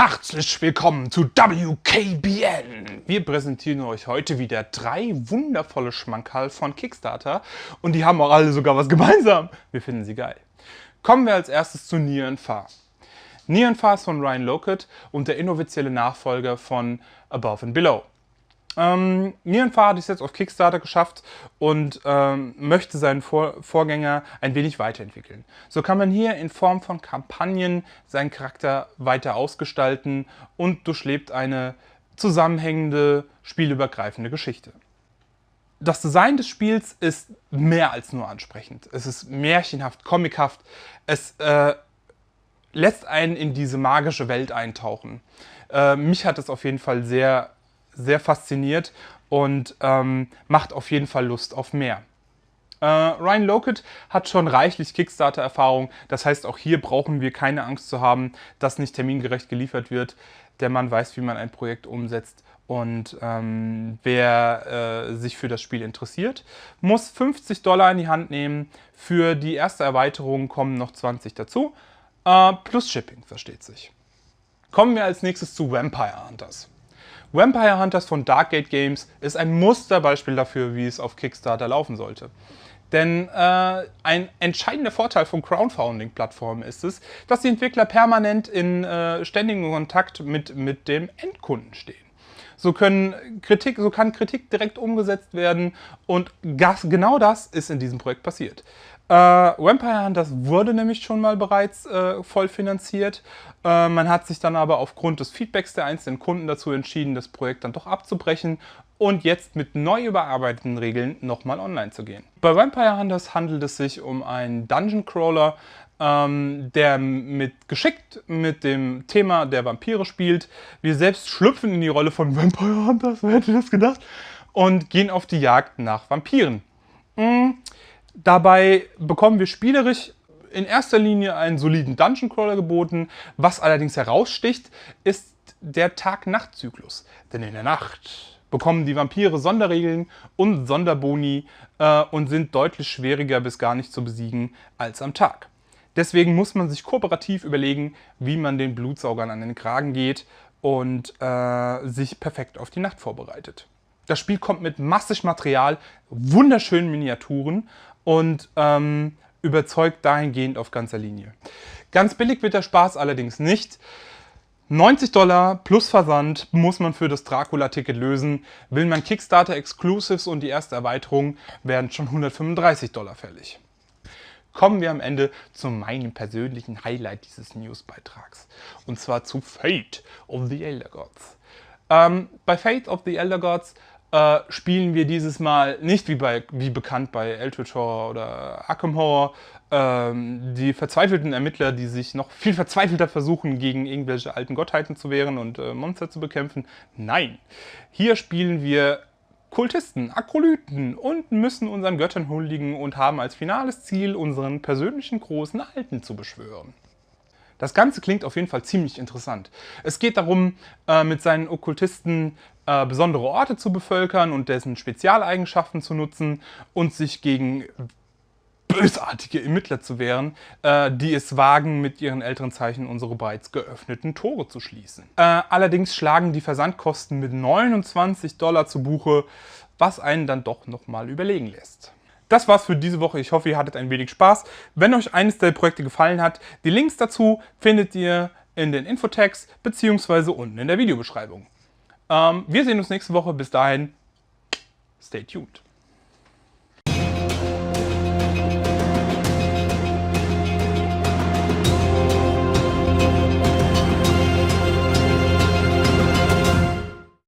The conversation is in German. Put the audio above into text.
Herzlich willkommen zu WKBN! Wir präsentieren euch heute wieder 3 wundervolle Schmankerl von Kickstarter und die haben auch alle sogar was gemeinsam. Wir finden sie geil. Kommen wir als erstes zu Near and Far. Near and Far ist von Ryan Laukat und der inoffizielle Nachfolger von Above and Below. Near and Far hat es jetzt auf Kickstarter geschafft und möchte seinen Vorgänger ein wenig weiterentwickeln. So kann man hier in Form von Kampagnen seinen Charakter weiter ausgestalten und durchlebt eine zusammenhängende, spielübergreifende Geschichte. Das Design des Spiels ist mehr als nur ansprechend. Es ist märchenhaft, comichaft. Es lässt einen in diese magische Welt eintauchen. Mich hat es auf jeden Fall sehr fasziniert und macht auf jeden Fall Lust auf mehr. Ryan Laukat hat schon reichlich Kickstarter-Erfahrung, das heißt, auch hier brauchen wir keine Angst zu haben, dass nicht termingerecht geliefert wird. Der Mann weiß, wie man ein Projekt umsetzt und wer sich für das Spiel interessiert, muss $50 in die Hand nehmen. Für die erste Erweiterung kommen noch 20 dazu, plus Shipping, versteht sich. Kommen wir als nächstes zu Vampire Hunters. Vampire Hunters von Darkgate Games ist ein Musterbeispiel dafür, wie es auf Kickstarter laufen sollte. Denn ein entscheidender Vorteil von Crowdfunding-Plattformen ist es, dass die Entwickler permanent in ständigem Kontakt mit dem Endkunden stehen. So kann Kritik direkt umgesetzt werden und genau das ist in diesem Projekt passiert. Vampire Hunters wurde nämlich schon mal bereits voll finanziert. Man hat sich dann aber aufgrund des Feedbacks der einzelnen Kunden dazu entschieden, das Projekt dann doch abzubrechen und jetzt mit neu überarbeiteten Regeln nochmal online zu gehen. Bei Vampire Hunters handelt es sich um einen Dungeon Crawler, der geschickt mit dem Thema der Vampire spielt. Wir selbst schlüpfen in die Rolle von Vampire Hunters, wer hätte das gedacht, und gehen auf die Jagd nach Vampiren. Dabei bekommen wir spielerisch in erster Linie einen soliden Dungeon Crawler geboten. Was allerdings heraussticht, ist der Tag-Nacht-Zyklus. Denn in der Nacht bekommen die Vampire Sonderregeln und Sonderboni und sind deutlich schwieriger bis gar nicht zu besiegen als am Tag. Deswegen muss man sich kooperativ überlegen, wie man den Blutsaugern an den Kragen geht und sich perfekt auf die Nacht vorbereitet. Das Spiel kommt mit massig Material, wunderschönen Miniaturen und überzeugt dahingehend auf ganzer Linie. Ganz billig wird der Spaß allerdings nicht. $90 plus Versand muss man für das Dracula-Ticket lösen. Will man Kickstarter-Exclusives und die erste Erweiterung, werden schon $135 fällig. Kommen wir am Ende zu meinem persönlichen Highlight dieses Newsbeitrags. Und zwar zu Fate of the Elder Gods. Bei Fate of the Elder Gods spielen wir dieses Mal nicht wie bekannt bei Eldritch Horror oder Arkham Horror die verzweifelten Ermittler, die sich noch viel verzweifelter versuchen, gegen irgendwelche alten Gottheiten zu wehren und Monster zu bekämpfen. Nein, hier spielen wir Kultisten, Akrolyten und müssen unseren Göttern huldigen und haben als finales Ziel, unseren persönlichen großen Alten zu beschwören. Das Ganze klingt auf jeden Fall ziemlich interessant. Es geht darum, mit seinen Okkultisten besondere Orte zu bevölkern und dessen Spezialeigenschaften zu nutzen und sich gegen bösartige Ermittler zu wehren, die es wagen, mit ihren älteren Zeichen unsere bereits geöffneten Tore zu schließen. Allerdings schlagen die Versandkosten mit $29 zu Buche, was einen dann doch nochmal überlegen lässt. Das war's für diese Woche. Ich hoffe, ihr hattet ein wenig Spaß. Wenn euch eines der Projekte gefallen hat, die Links dazu findet ihr in den Infotags bzw. unten in der Videobeschreibung. Wir sehen uns nächste Woche. Bis dahin, stay tuned.